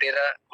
13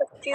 25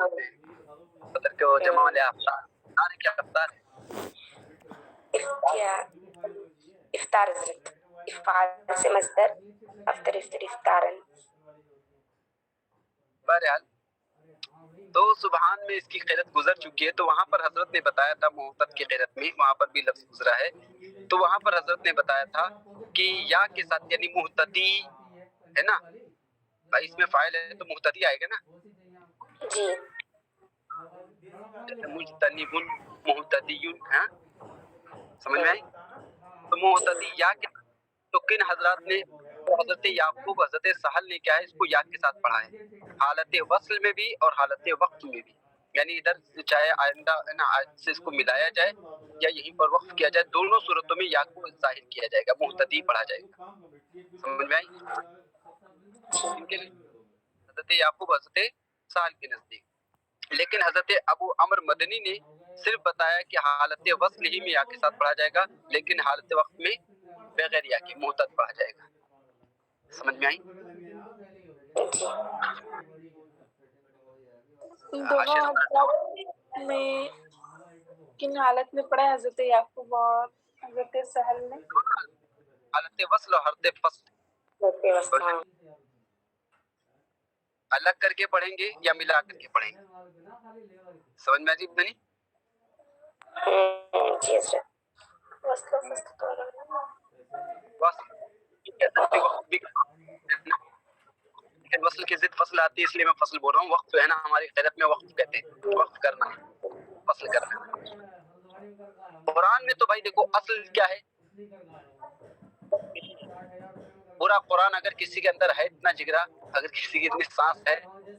ہوتے ہیں صدر کے جمال افطار کیا افطار ہے افطار حضرت افعال سے مصدر افطر افطارن. بہرحال تو سبحان میں اس کی قرت گزر چکی ہے، تو وہاں پر حضرت نے بتایا تھا محتد کی قرت میں وہاں پر بھی لفظ گزرا ہے، تو وہاں پر حضرت نے بتایا تھا کہ یا کے ساتھ یعنی محتدی ہے نا بھائی، اس میں فاعل ہے تو محتدی آئے گا نا جی مجتنب محتدی، ہاں سمجھ میں آئی؟ تو محتدی یا کے تو کن حضرات نے تو حضرت یعقوب حضرت سہل نے کیا ہے اس کو یا کے ساتھ پڑھا ہے، حالت وصل میں بھی اور حالت وقت میں بھی، یعنی ادھر چاہے آئندہ نا آج سے اس کو ملایا جائے یا یہیں پر وقف کیا جائے، دونوں صورتوں میں یا کو ظاہر کیا جائے گا، محتدی پڑھا جائے گا. سمجھ میں آئی؟ ان کے لیے حضرت یعقوب حضرت سہل کے نزدیک، لیکن حضرت ابو عمر مدنی نے صرف بتایا کہ حالت وصل ہی میں یا کے ساتھ پڑھا جائے گا، لیکن حالت وقت میں بغیر یا کے محتد پڑھا جائے گا. سمجھ میں آئی؟ دونوں حضرات میں کن حالت میں پڑھا ہے حضرت یعقوب اور حضرت سہل نے؟ حالت وصل اور حالت فصل الگ کر کے پڑھیں گے یا ملا کر کے پڑھیں گے؟ سمجھ میں عجیب نہیں؟ جی حضرت وصل و فصل تو الگ ہے. وصل لیکن وصل کی ضد فصل آتی ہے، اس لیے میں فصل بول رہا ہوں. وقت جو ہے نا ہماری قیرت میں وقت کہتے ہیں، وقت کرنا فصل کرنا. قرآن میں تو بھائی دیکھو اصل کیا ہے، پورا قرآن اگر کسی کے اندر ہے اتنا جگرا، اگر کسی کی اتنی سانس ہے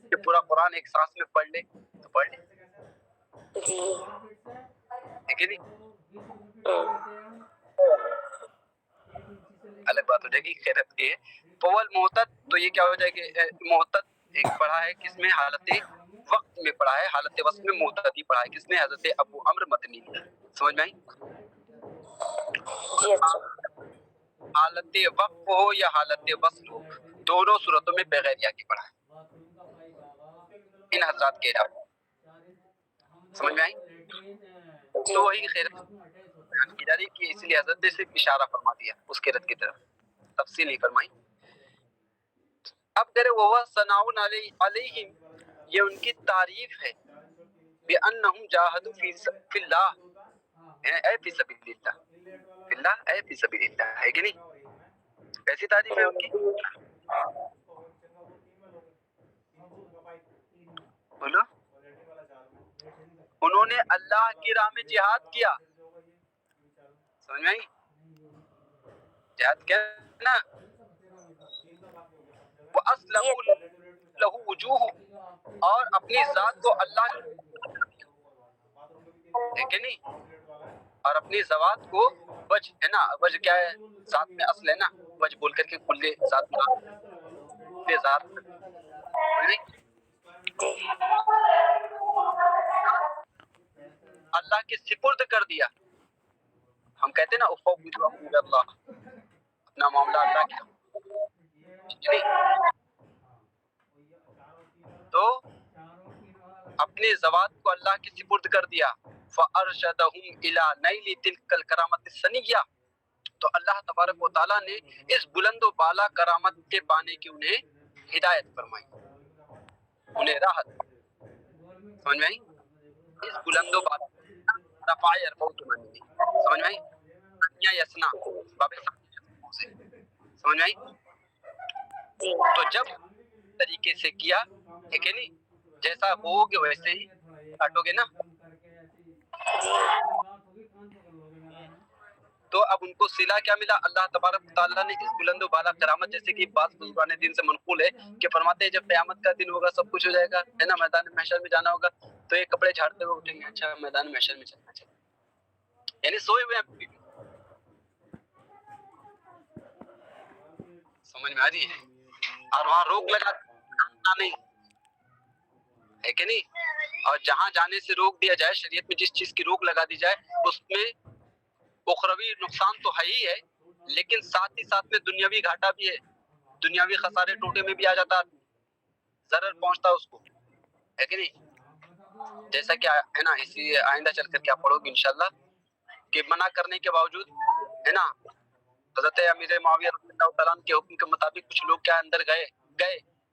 کہ پورا قرآن ایک سانس میں پڑھ لے تو پڑھ لے. جی ٹھیک ہے نہیں؟ الگ بات ہو جائے گی، خیرت کی ہے. فول محتد تو یہ کیا ہو جائے گی، محتد ایک پڑھا ہے کس میں، حالت وقت میں پڑھا ہے، حالت وصل میں محتدی پڑھا ہے کس نے، حضرت ابو عمر مدنی نے. سمجھ میں آئی؟ جی حضرت حالت وقف ہو یا حالت وصل ہو، دونوں صورتوں میں بغیر یا کے پڑھا ہے ان حضرات کے علاوہ. سمجھ میں آئی؟ جی تو وہی خیرت بیان کی جا رہی کہ اس لیے حضرت نے صرف اشارہ فرما دیا اس خیرت کی طرف، تفصیل نہیں فرمائی. اب کرے وہ ثناء علیہم، یہ ان کی تعریف ہے، بأنہم جاہدوا فی اللہ، اے فی سبیل اللہ، فی اللہ اے فی سبیل اللہ، ہے کہ نہیں؟ کیسی تعریف ہے ان کی؟ بولو. انہوں نے اللہ کی راہ میں جہاد کیا. سمجھ میں آئی؟ جہاد کیا نا، وَأَسْلَمُوا لَهُ وُجُوهُ، اور اپنی ذات کو اللہ ہے کہ نہیں، اور اپنی ذوات کو وجہ ہے نا، وجہ کیا ہے، ذات میں اصل ہے نا، وجہ بول کر کے کل ذات میں ذات اللہ کے سپرد کر دیا. ہم کہتے ہیں نا افوض امری اللہ، اپنا معاملہ اللہ کے تو اپنے ذوات کو اللہ کے سپرد کر دیا. فَأَرْشَدَهُمْ إِلَى نَيْلِ تِلْكَ الْكَرَامَةِ السَّنِيَّةِ، تو اللہ تبارک و تعالیٰ نے اس بلند و بالا کرامت کے پانے کی انہیں ہدایت فرمائی، انہیں راحت. سمجھ میں آئی؟ اس بلند و بالا رفع یرفع تمنی، سمجھ میں آئی؟ یا یسنا باب سے، سمجھ میں آئی؟ تو جب طریقے سے کیا ہے کہ نہیں، جیسا ہوگے ویسے ہی کاٹو گے نا. تو اب ان کو صلہ کیا ملا، اللہ تبارک تعالیٰ نے اس بلند و بالا کرامت، جیسے کہ بعض بزرگان دین سے منقول ہے کہ فرماتے ہیں جب قیامت کا دن ہوگا سب کچھ ہو جائے گا ہے نا، میدان محشر میں جانا ہوگا تو یہ کپڑے جھاڑتے ہوئے اٹھیں گے، اچھا میدان محشر میں چلنا چاہیے، یعنی سوئے ہوئے ہیں. سمجھ میں آ رہی ہے؟ اور وہاں روک لگا نہیں ہے کہ نہیں، اور جہاں جانے سے روک دیا جائے، شریعت میں جس چیز کی روک لگا دی جائے اس میں اخروی نقصان تو ہے ہی ہے، لیکن ساتھ ہی ساتھ میں دنیاوی گھاٹا بھی ہے، دنیاوی خسارے ٹوٹے میں بھی آ جاتا، ضرر پہنچتا اس کو، ہے کہ نہیں؟ جیسا کہ ہے نا اسی آئندہ چل کر کے آپ پڑھو گے انشاءاللہ کہ منع کرنے کے باوجود ہے نا حضرت امیر معاویہ رضی اللہ تعالیٰ عنہ کے حکم کے مطابق کچھ لوگ کیا اندر گئے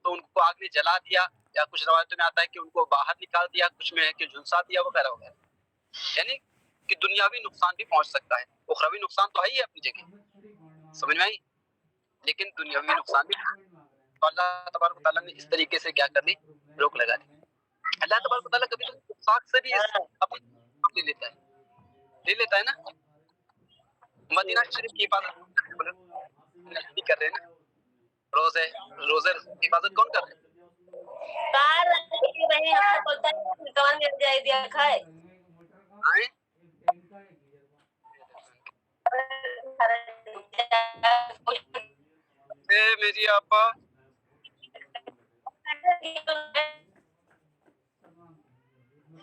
تو ان کو آگ نے جلا دیا، یا کچھ روایتوں میں آتا ہے کہ ان کو باہر نکال دیا، کچھ میں ہے کہ جھلسا دیا وغیرہ وغیرہ. یعنی کہ دنیاوی نقصان بھی پہنچ سکتا ہے، اخروی نقصان تو ہے ہی اپنی جگہ، سمجھ میں آئی، لیکن دنیاوی نقصان بھی. تو اللہ تبارک و تعالیٰ نے اس طریقے سے کیا کر دی، روک لگا دی. اللہ تبارک و تعالیٰ کبھی تو پاک سے بھی اپنی لے لیتا ہے نا. مدینہ شریف کی حفاظت نہیں کر رہے نا، روزے کی حفاظت کون کر رہے ہیں؟ میری آپا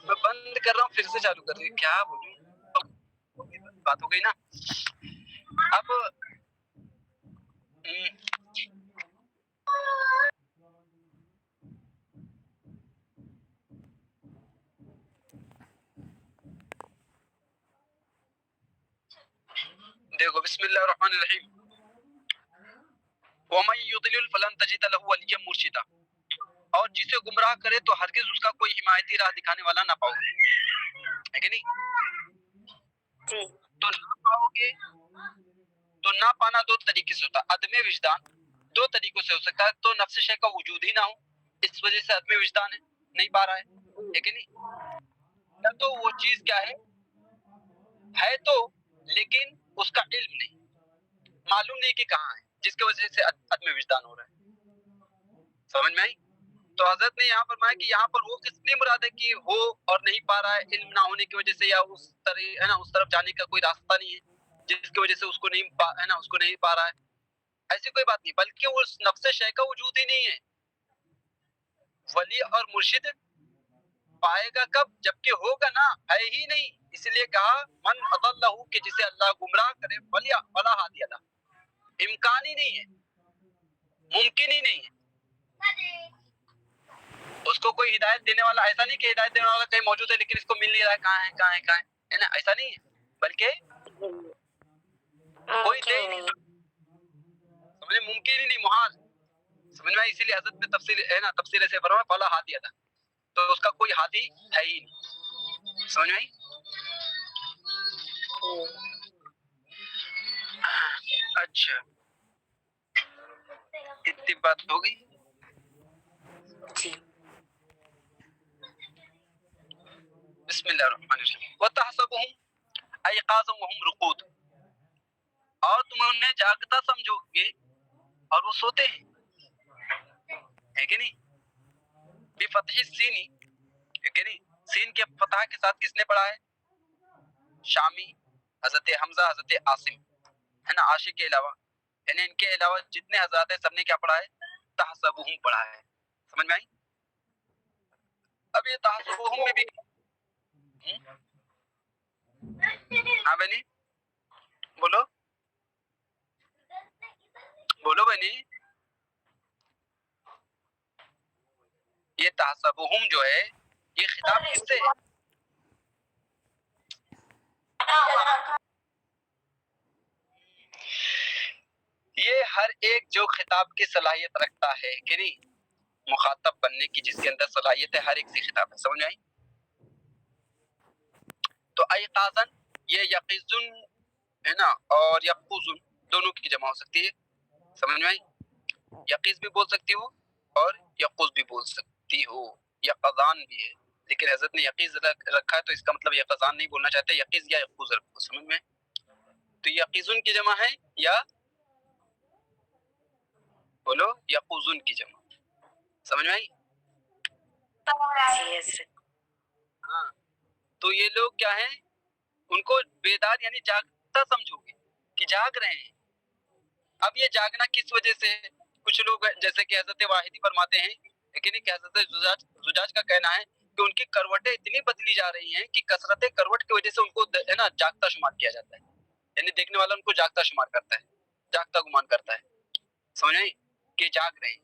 میں بند کر رہا ہوں، پھر سے چالو کر رہی ہوں، کیا بولوں، بات ہو گئی نا. اب دیکھو بسم اللہ الرحمن الرحیم. وَمَن يُضْلِلْ فَلَن تَجِدَ لَهُ وَلِيًّا مُرْشِدًا، اور جسے گمراہ کرے تو ہرگز اس کا کوئی حمایتی راہ دکھانے والا نہ پاؤ گے، ہے کہ نہیں؟ تو نہ پاؤ گے، تو نہ پانا دو طریقے سے ہوتا ہے. عدم وجدان دو طریقوں سے ہو سکتا ہے، تو نفس شے کا وجود ہی نہ ہو، اس وجہ سے عدم وجدان ہے، نہیں پا رہا ہے کہ نہیں؟ یا تو وہ چیز کیا ہے تو لیکن اس کا علم نہیں، معلوم نہیں کہ کہاں ہے، جس کی وجہ سے عدم وجدان ہو رہا ہے. سمجھ میں آئی؟ تو حضرت نے یہاں فرمایا کہ یہاں پر وہ کس لیے مراد ہے کہ ہو اور نہیں پا رہا ہے، علم نہ ہونے کی وجہ سے، یا اس طرح ہے نا اس طرف جانے کا کوئی راستہ نہیں ہے جس کی وجہ سے اس کو نہیں پا رہا ہے. ایسی کوئی بات نہیں، بلکہ اس نفس شے کا وجود ہی نہیں ہے. ولی اور مرشد پائے گا کب؟ جبکہ ہوگا نا، ہے ہی نہیں. اس لیے کہا من اضلہ، کہ جسے اللہ گمراہ کرے، فلا ہادی له، امکان ہی نہیں ہے، ممکن ہی نہیں ہے. اس کو کوئی ہدایت دینے والا، ایسا نہیں کہ ہدایت دینے والا کہیں موجود ہے لیکن اس کو مل نہیں رہا ہے، کہاں ہے نا، ایسا نہیں ہے، بلکہ کوئی دے ہی نہیں، سمجھے، ممکن ہی نہیں، محال. سمجھ میں؟ اسی لیے حضرت نے تفسیر سے فرمایا فلا ہادی له، تو اس کا کوئی ہادی ہے ہی نہیں. سمجھ میں؟ اچھا، اتنی بات ہو گئی. بسم اللہ الرحمن الرحیم. وَتَحْسَبُهُمْ أَيْقَاظًا وَهُمْ رُقُودٌ، اور تم انہیں جاگتا سمجھو گے اور وہ سوتے ہیں، ہے کہ نہیں؟ بفتح السین، ہے کہ نہیں؟ سین کے فتح کے ساتھ کس نے پڑھا ہے؟ شامی، حضرت حمزہ، حضرت عاصم، ہے نا، عاشق کے علاوہ، یعنی ان کے علاوہ جتنے حضرات ہیں سب نے کیا پڑھا ہے؟ تحسبہم پڑھا ہے. سمجھ میں آئی؟ اب یہ تحسبہم میں بھی ہاں بنی بولو بنی، یہ تحسبہم جو ہے یہ خطاب کس سے ہے؟ یہ ہر ایک جو خطاب کی صلاحیت رکھتا ہے کہ نہیں، مخاطب بننے کی جس کے اندر صلاحیت ہے، ہر ایک سے خطاب ہے. سمجھ آئی؟ تو ایقاظن یہ یقظن ہے نا، اور یقظن دونوں کی جمع ہو سکتی ہے. سمجھ میں آئی؟ یقظ بھی بول سکتی ہو اور یقظ بھی بول سکتی ہو، یقظان بھی ہے، لیکن حضرت نے یقظ رکھا ہے تو اس کا مطلب یقظان نہیں بولنا چاہتے، یقظ یا یقظ رکھو. سمجھ میں؟ تو یقظن کی جمع ہے یا بولو یقظن کی جمع. سمجھ میں آئی؟ ہاں، تو یہ لوگ کیا ہیں، ان کو بیدار یعنی جاگتا سمجھو گے کہ جاگ رہے ہیں. اب یہ جاگنا کس وجہ سے ہے؟ کچھ لوگ جیسے کہ حضرت واحدی فرماتے ہیں، لیکن کہ حضرت زجاج کا کہنا ہے کہ ان کی کروٹیں اتنی بدلی جا رہی ہیں کہ کثرت کروٹ کی وجہ سے ان کو ہے نا جاگتا شمار کیا جاتا ہے، یعنی دیکھنے والا ان کو جاگتا شمار کرتا ہے، جاگتا گمان کرتا ہے. سمجھ آئی؟ کہ جاگ رہے ہیں،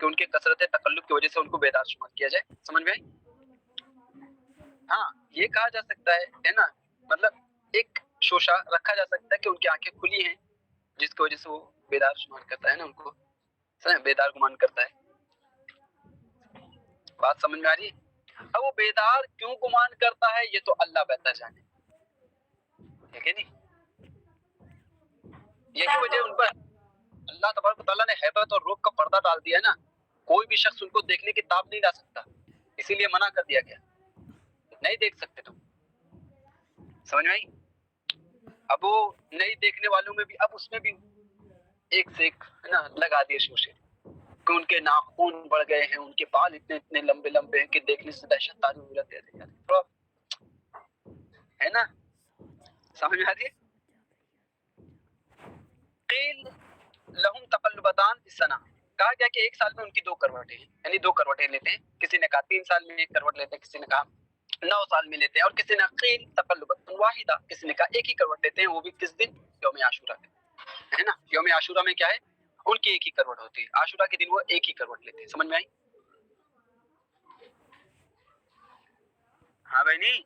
کہ ان کے کثرت تکلف کی وجہ سے ان کو بیدار شمار کیا جائے. سمجھ میں آئی؟ ہاں یہ کہا جا سکتا ہے نا, مطلب ایک شوشہ رکھا جا سکتا ہے کہ ان کی آنکھیں کھلی ہیں جس کی وجہ سے وہ بیدار شمار کرتا ہے نا, ان کو بیدار گمان کرتا ہے. بات سمجھ میں آ رہی ہے؟ اب وہ بیدار کیوں گمان کرتا ہے یہ تو اللہ بہتر جانے, ٹھیک ہے نہیں. یہی وجہ ان پر اللہ تبارک و تعالیٰ نے ہیبت اور رعب کا پردہ ڈال دیا ہے نا, کوئی بھی شخص ان کو دیکھنے کی تاب نہیں لا سکتا, اسی لیے منع کر دیا گیا, نہیں دیکھ سکتے تم. سمجھ میں آئی؟ اب وہ نہیں دیکھنے والوں میں بھی اب اس میں بھی ایک سے ایک ہے نا لگا دیے شوشے کہ ان کے ناخن بڑھ گئے ہیں, ان کے بال اتنے اتنے لمبے لمبے ہیں کہ دیکھنے سے دہشت تاری ہو جاتے ہیں, ہے نا. سمجھ میں آ رہی ہے؟ قیل لہم تقلبتان فی السنہ, کہا گیا کہ ایک سال میں ان کی 2 کروٹیں ہیں, یعنی 2 کروٹیں لیتے ہیں. کسی نے کہا 3 سال میں 1 کروٹ لیتے ہیں, کسی نے کہا 9 سال میں لیتے ہیں, اور کسی نے قیل تقلبۃ واحدہ, کسی نے کہا 1 ہی کروٹ لیتے ہیں, وہ بھی کس دن؟ یوم عاشورہ کے, ہے نا. یوم عاشورہ میں کیا ہے, ان کی 1 ہی کروٹ ہوتی ہے, عاشورہ کے دن وہ 1 ہی کروٹ لیتے ہیں. سمجھ میں آئی؟ ہاں بھائی نہیں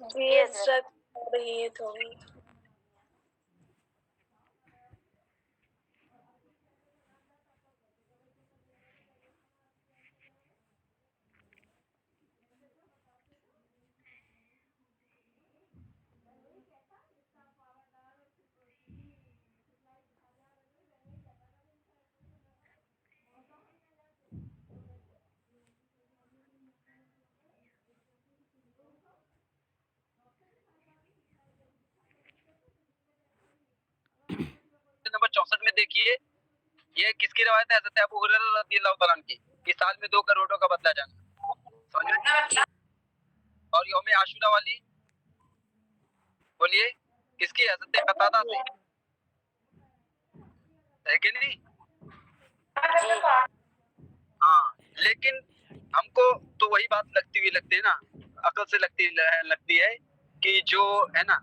جی حضرت ہو رہی ہے تھوڑی. نمبر 64 میں دیکھیے, یہ کس کی روایت ہے؟ حضرت ابو ہریرہ رضی اللہ تعالیٰ عنہ کی, کہ سال میں 2 کروڑوں کا بدلہ جانا. سمجھ میں؟ اور یوم عاشورہ والی بولیے کس کی؟ حضرت قتادہ سے, ہے کہ نہیں؟ ہاں لیکن ہم کو تو وہی بات لگتی ہے نا, عقل سے لگتی ہے کہ جو ہے نا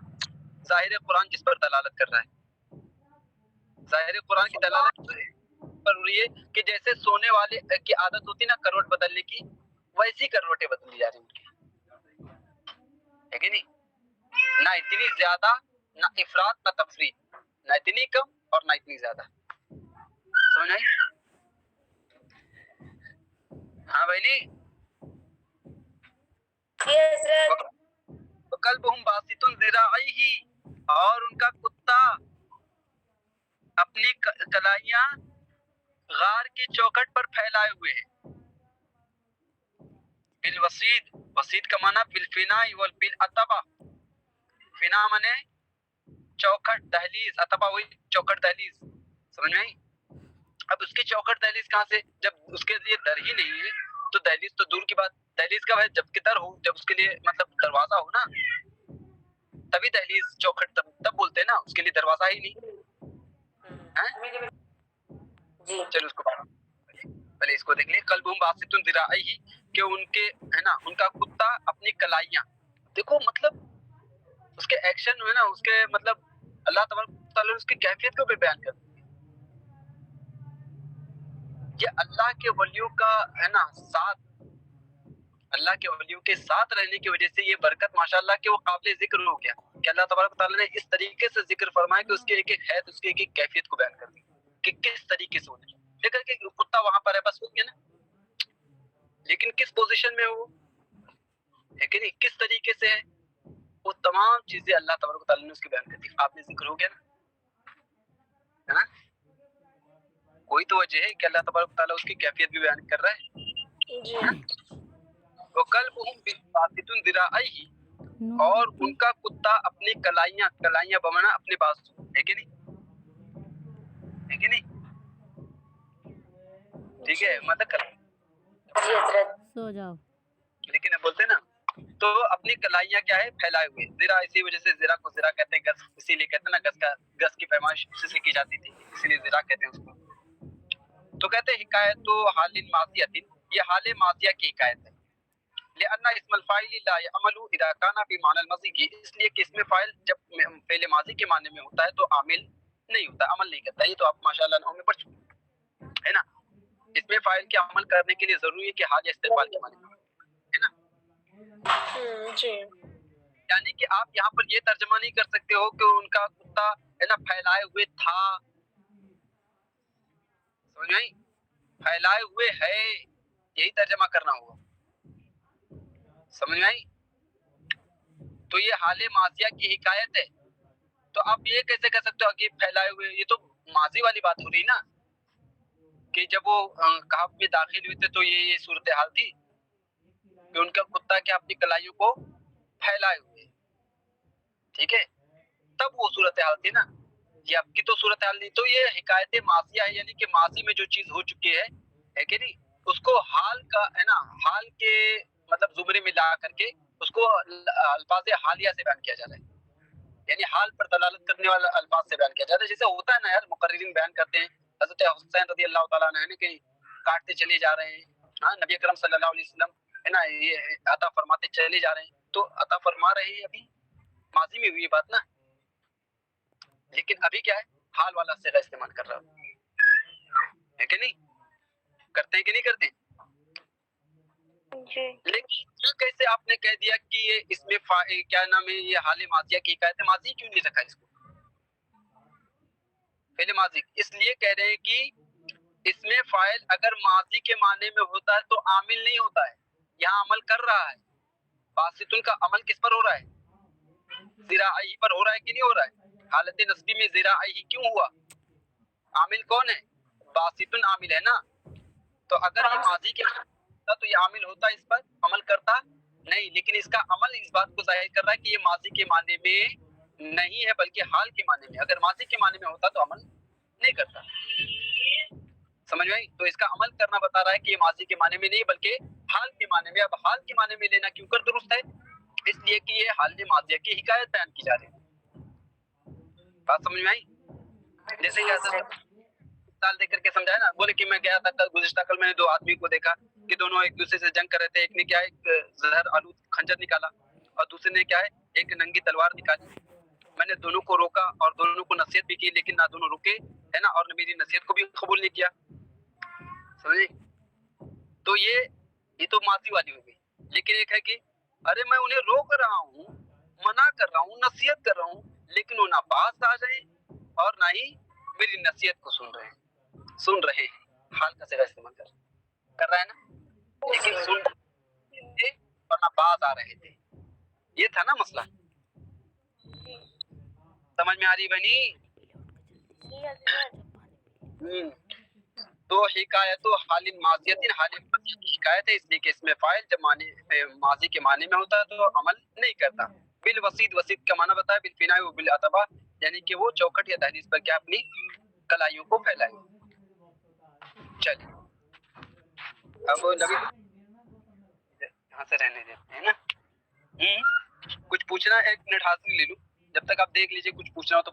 ظاہر قرآن جس پر دلالت کر رہا ہے, ظاہر قرآن کی دلالت پر ہو رہی ہے کہ جیسے سونے والے کی عادت ہوتی نا کروٹ بدلنے کی, ویسی کروٹیں بدلی جا رہی ان کی, ہے کہ نہیں؟ نہ اتنی زیادہ, نہ افراط نہ تفریط, نہ اتنی کم اور نہ اتنی زیادہ. سمجھ آئی؟ ہاں بھائی نہیں. وَقَلْبُهُمْ بَاسِطٌ ذِرَاعَيْهِ, اور ان کا کتا اپنی کلائیاں غار کی چوکھٹ پر پھیلائے ہوئے ہیں. بالوسید, وسید کا معنی بالفناء والبالعتبہ, فنا مانے چوکھٹ دہلیز, عتبہ وہی چوکھٹ دہلیز. سمجھ میں آئی؟ اب اس کی چوکھٹ دہلیز کہاں سے, جب اس کے لیے در ہی نہیں ہے تو دہلیز تو دور کی بات. دہلیز کب ہے؟ جب کہ در ہو, جب اس کے لیے مطلب دروازہ ہو نا, تبھی دہلیز چوکھٹ تب بولتے ہیں نا, اس کے لیے دروازہ ہی نہیں. چلو اس کو پہلے اس کو دیکھ لیں. قلبہم باسط ذراعیہ, کہ ان کے ہے نا ان کا کتا اپنی کلائیاں, دیکھو مطلب اس کے ایکشن ہے نا, اس کے مطلب اللہ تبارک تعالیٰ اس کی کیفیت کو بھی بیان کر دی. یہ اللہ کے ولیوں کا ہے نا ساتھ, اللہ کے ولیوں کے ساتھ رہنے کی وجہ سے یہ برکت ماشاءاللہ کہ وہ قابل ذکر ہو گیا, کہ اللہ تبارک تعالیٰ نے اس طریقے سے ذکر فرمایا کہ اس کے ایک ایک حیث, اس کے ایک ایک کیفیت کو بیان کر دی کہ کس طریقے سے ہونے. دیکھا کہ کتا وہاں پر ہے بس ہو گیا نا, لیکن کس پوزیشن میں وہ ہے کہ نہیں, کس طریقے سے ہے, وہ تمام چیزیں اللہ تبارک تعالیٰ نے اس کی بیان کر دی. آپ نے ذکر ہو گیا نا, ہے نا. کوئی تو وجہ ہے کہ اللہ تبارک تعالیٰ اس کی کیفیت بھی بیان کر رہا ہے. وَقَلْبُهُمْ بَاسِطٌ ذِرَاعَيْهِ, اور ان کا کتا اپنی کلائیاں بمانا اپنے بازو, ہے کہ نہیں, ہے کہ نہیں, ٹھیک ہے مطلب سو جاؤ. لیکن اب بولتے نا تو اپنی کلائیاں کیا ہے پھیلائے ہوئے. زرا اسی وجہ سے زرا کو زرا کہتے ہیں, گز اسی لیے کہتے ہیں نا گز کی پیمائش اسی سے کی جاتی تھی, اسی لیے زرا کہتے ہیں اس کو. تو کہتے ہیں حکایت تو حال ماضیۃ, یہ حال ماضیہ کی حکایت ہے. لأن اسم الفاعل لا يعمل اذا كان بمعنى الماضی, اس لیے کہ اسم فاعل جب فعل ماضی کے معنی میں ہوتا ہے تو عامل نہیں ہوتا, عمل نہیں کرتا. یہ تو آپ ماشاءاللہ نحو میں پڑھ چکے ہے نا. اس میں فاعل کے عمل کرنے کے لیے ضروری ہے کہ حال یا استقبال کے معنی میں ہے نا. جی یعنی کہ آپ یہاں پر یہ ترجمہ نہیں کر سکتے ہو کہ ان کا کتا ہے نا پھیلائے ہوئے تھا, سمجھ میں آئی, پھیلائے ہوئے ہے, یہی ترجمہ کرنا ہوگا, سمجھ میں آئی. تو یہ حال ماضیہ کی حکایت ہے. تو آپ یہ کیسے کہہ سکتے ہو کہ پھیلائے ہوئے, یہ تو ماضی والی بات ہو رہی نا, کہ جب وہ کہف میں داخل ہوئے تھے تو یہ صورتحال تھی کہ ان کا کتا کیا اپنی کلائیوں کو پھیلائے ہوئے, ٹھیک ہے, تب وہ صورتحال تھی نا, یہ اب کی تو صورتحال نہیں. تو یہ حکایت ماضیہ ہے, یعنی کہ ماضی میں جو چیز ہو چکی ہے کہ نہیں, اس کو حال کا ہے نا, حال کے مطلب زمرے میں لا کر کے اس کو الفاظ حالیہ سے بیان کیا جا رہا ہے, یعنی حال پر دلالت کرنے والا الفاظ سے بیان کیا جاتا ہے. جیسے ہوتا ہے نا یار, مقررین بیان کرتے ہیں حضرت حسین رضی اللہ تعالیٰ عنہ نے کہ کاٹتے چلے جا رہے ہیں, ہاں نبی اکرم صلی اللہ علیہ وسلم ہے نا یہ عطا فرماتے چلے جا رہے ہیں, تو عطا فرما رہے ہیں ابھی ماضی میں ہوئی بات نا, لیکن ابھی کیا ہے حال والا صیغہ استعمال کر رہا ہے کہ نہیں, کرتے ہیں کہ نہیں کرتے. لیکن یہ کیسے آپ نے کہہ دیا کہ یہ اس میں کیا نام ہے, یہ حال ماضیہ کی حکایت ماضی کیوں نہیں رکھا اس کو فعل ماضی؟ اس لیے کہہ رہے ہیں کہ اس میں فاعل اگر ماضی کے معنی میں ہوتا ہے تو عامل نہیں ہوتا ہے, یہاں عمل کر رہا ہے. باسطن کا عمل کس پر ہو رہا ہے, ذراعی پر ہو رہا ہے کہ نہیں ہو رہا ہے. حالت نصبی میں ذراعی کیوں ہوا, عامل کون ہے, باسطن عامل ہے نا. تو اگر یہ ماضی کے ہوتا تو یہ عامل ہوتا اس پر, عمل کرتا نہیں, لیکن اس کا عمل اس بات کو ظاہر کر رہا ہے کہ یہ ماضی کے معنی میں نہیں ہے بلکہ حال کے معنی میں. اگر ماضی کے معنی میں ہوتا تو عمل نہیں کرتا, سمجھ میں آئی. تو اس کا عمل کرنا بتا رہا ہے کہ یہ ماضی کے معنی میں نہیں بلکہ حال کے معنی میں. اب حال کے معنی میں لینا کیوں کر درست ہے, اس لیے کہ یہ حال ماضیہ کی حکایت بیان کی جا رہی ہے. بات سمجھ میں آئی. جیسے کہ مثال دے کر کے سمجھایا نا, بولے کہ میں گیا تھا کل, گزشتہ کل میں نے دو آدمی کو دیکھا کہ دونوں ایک دوسرے سے جنگ کر رہے تھے. ایک نے کیا ہے ایک زہر آلود خنجر نکالا اور دوسرے نے کیا ہے ایک ننگی تلوار نکالی. میں نے دونوں کو روکا اور دونوں کو نصیحت بھی کی, لیکن نہ دونوں رکے ہے نا, اور میری نصیحت کو بھی قبول نہیں کیا, سمجھے. تو یہ تو ماضی والی ہو گئی. لیکن ایک ہے کہ ارے میں انہیں روک رہا ہوں, منع کر رہا ہوں, نصیحت کر رہا ہوں, لیکن وہ نہ پاس آ جائے اور نہ ہی میری نصیحت کو سن رہے ہیں. حال کا صیغہ استعمال کر رہا ہے نا, لیکن سن تھے اور نہ باز آ رہے تھے. یہ تھا نا مسئلہ, سمجھ میں آ رہی بنی. تو حکایت حال ماضیت حال ماضی کی حکایت ہے, اس لیے کہ اس میں فاعل جب ماضی کے معنی میں ہوتا ہے تو عمل نہیں کرتا. بالوسید, وسید کا معنی بتایا, بالفناء و بالعتبہ, یعنی کہ وہ چوکھٹ یا دہلیز پر کیا اپنی کلائیوں کو پھیلائے. چلیے اب نبی یہاں سے رہنے دیتے ہیں نا. کچھ پوچھنا, 1 منٹ حاضری لے لوں, جب تک آپ دیکھ لیجئے کچھ پوچھنا ہو تو